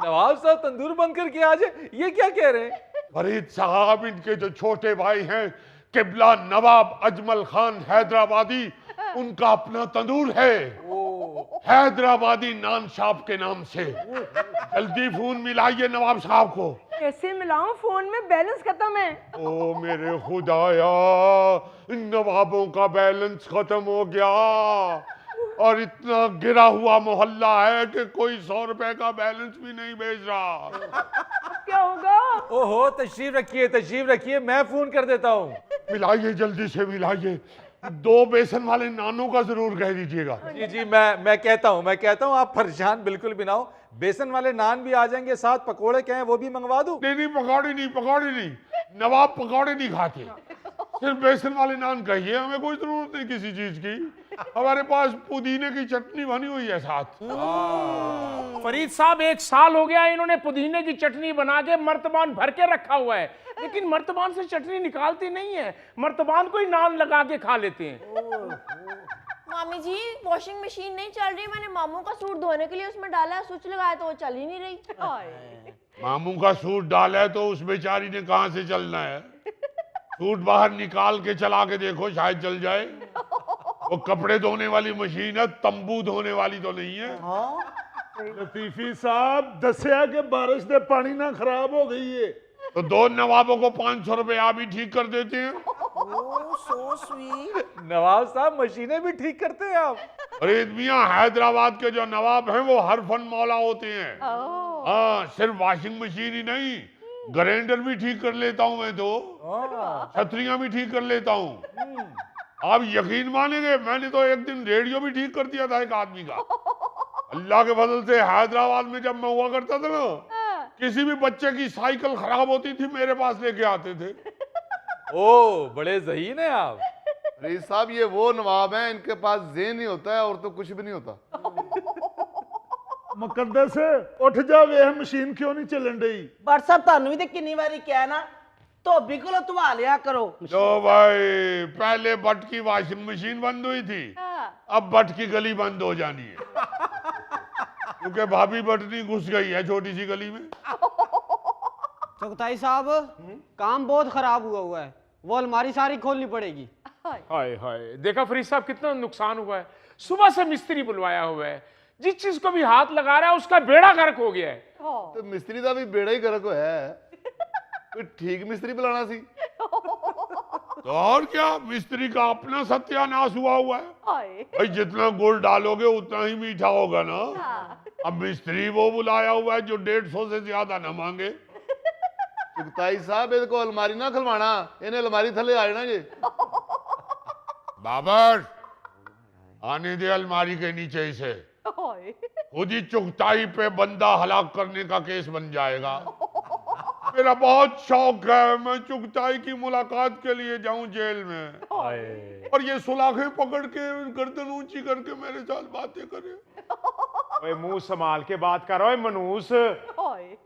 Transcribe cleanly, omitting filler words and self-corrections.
नवाब साहब तंदूर बंद करके आ जाए, ये क्या कह रहे हैं? फरीद साहब, इनके जो छोटे भाई हैं किबला नवाब अजमल खान हैदराबादी, उनका अपना तंदूर है, हैदराबादी नान शॉप के नाम से। जल्दी फोन मिलाइए नवाब साहब को। कैसे मिलाऊं, फोन में बैलेंस खत्म है। ओ मेरे खुदाया, नवाबों का बैलेंस खत्म हो गया और इतना गिरा हुआ मोहल्ला है कि कोई 100 रुपए का बैलेंस भी नहीं भेज रहा। क्या होगा? ओहो, तशरीफ रखिए, मैं फोन कर देता हूँ। मिलाइए, जल्दी से मिलाइए। 2 बेसन वाले नानों का जरूर कह दीजिएगा। जी, मैं कहता हूँ, आप परेशान बिल्कुल भी ना हो। बेसन वाले नान भी आ जाएंगे, साथ पकोड़े कहें वो भी मंगवा दूं? नहीं, पकौड़े नहीं, नवाब पकौड़े नहीं खाते, सिर्फ बेसन वाले नान कहिए, हमें कोई जरूरत नहीं किसी चीज की। हमारे पास पुदीने की चटनी बनी हुई है साथ। फरीद साहब, 1 साल हो गया इन्होंने पुदीने की चटनी बना के मर्तबान भर के रखा हुआ है, लेकिन मर्तबान से चटनी निकालती नहीं है, मर्तबान को ही नान लगा के खा लेते हैं। मामी जी, वॉशिंग मशीन नहीं चल रही, मैंने मामू का सूट धोने के लिए उसमें डाला, स्विच लगाया तो वो चल ही नहीं रही। मामू का सूट डाला है तो उस बेचारी ने कहां से चलना है? सूट बाहर निकाल के चला के देखो, शायद चल जाए। वो कपड़े धोने वाली मशीन है, तंबू धोने वाली तो नहीं है। लतीफी साहब दसिया कि बारिश से पानी ना खराब हो गई है, तो 2 नवाबों को 500 रुपए आप ही ठीक कर देते हैं। So sweet. नवाब साहब, मशीनें भी ठीक करते हैं आप? अरे मियाँ, हैदराबाद के जो नवाब हैं वो हर फन मौला होते हैं। हाँ, सिर्फ वॉशिंग मशीन ही नहीं, ग्राइंडर भी ठीक कर लेता हूँ मैं तो, छतरियां भी ठीक कर लेता हूँ। आप यकीन मानेंगे, मैंने तो एक दिन रेडियो भी ठीक कर दिया था एक आदमी का। अल्लाह के फजल से हैदराबाद में जब मैं हुआ करता था ना, किसी भी बच्चे की साइकिल खराब होती थी मेरे पास लेके आते थे। ओ, बड़े ज़हीन हैं आप। रईस साहब, ये वो नवाब हैं, इनके पास ज़हन ही होता है और तो कुछ भी नहीं होता। मुकद्दस उठ जा, वे मशीन क्यों नहीं चलन रही? बट साहब, ਤੁਹਾਨੂੰ ਵੀ ਤੇ ਕਿੰਨੀ ਵਾਰੀ ਕਿਹਾ ਨਾ, ਧੋਬੀ ਕੋਲੋਂ ਧਵਾ ਲਿਆ ਕਰੋ। तो भाई, पहले बट की वॉशिंग मशीन बंद हुई थी, अब बट की गली बंद हो जानी है, क्योंकि भाभी बटनी घुस गई है छोटी सी गली में। चुगताई साहब, काम बहुत खराब हुआ है, वो अलमारी सारी खोलनी पड़ेगी। हाय हाय, देखा फरीद साहब कितना नुकसान हुआ है। सुबह से मिस्त्री बुलवाया हुआ है, जिस चीज को भी हाथ लगा रहा है उसका बेड़ा गर्क हो गया है। तो मिस्त्री का भी बेड़ा ही गर्क है, कोई ठीक मिस्त्री बुलाना सी। तो और क्या, मिस्त्री का अपना सत्यानाश हुआ है। भाई, जितना गुड़ डालोगे उतना ही मीठा होगा ना। अब मिस्त्री वो बुलाया हुआ है जो 150 से ज्यादा ना मांगे। चुगताई साहब, इनको अलमारी ना खुलवाना, इन्हें अलमारी थले आ जाना जी। बाबर, आने दे अलमारी के नीचे इसे, खुद ही चुगताई पे बंदा हलाक करने का केस बन जाएगा। मेरा बहुत शौक है मैं चुगताई की मुलाकात के लिए जाऊं जेल में, और ये सुलाखें पकड़ के गर्दन ऊंची करके मेरे साथ बातें करे। मुंह संभाल के बात कर रहा है मनूस।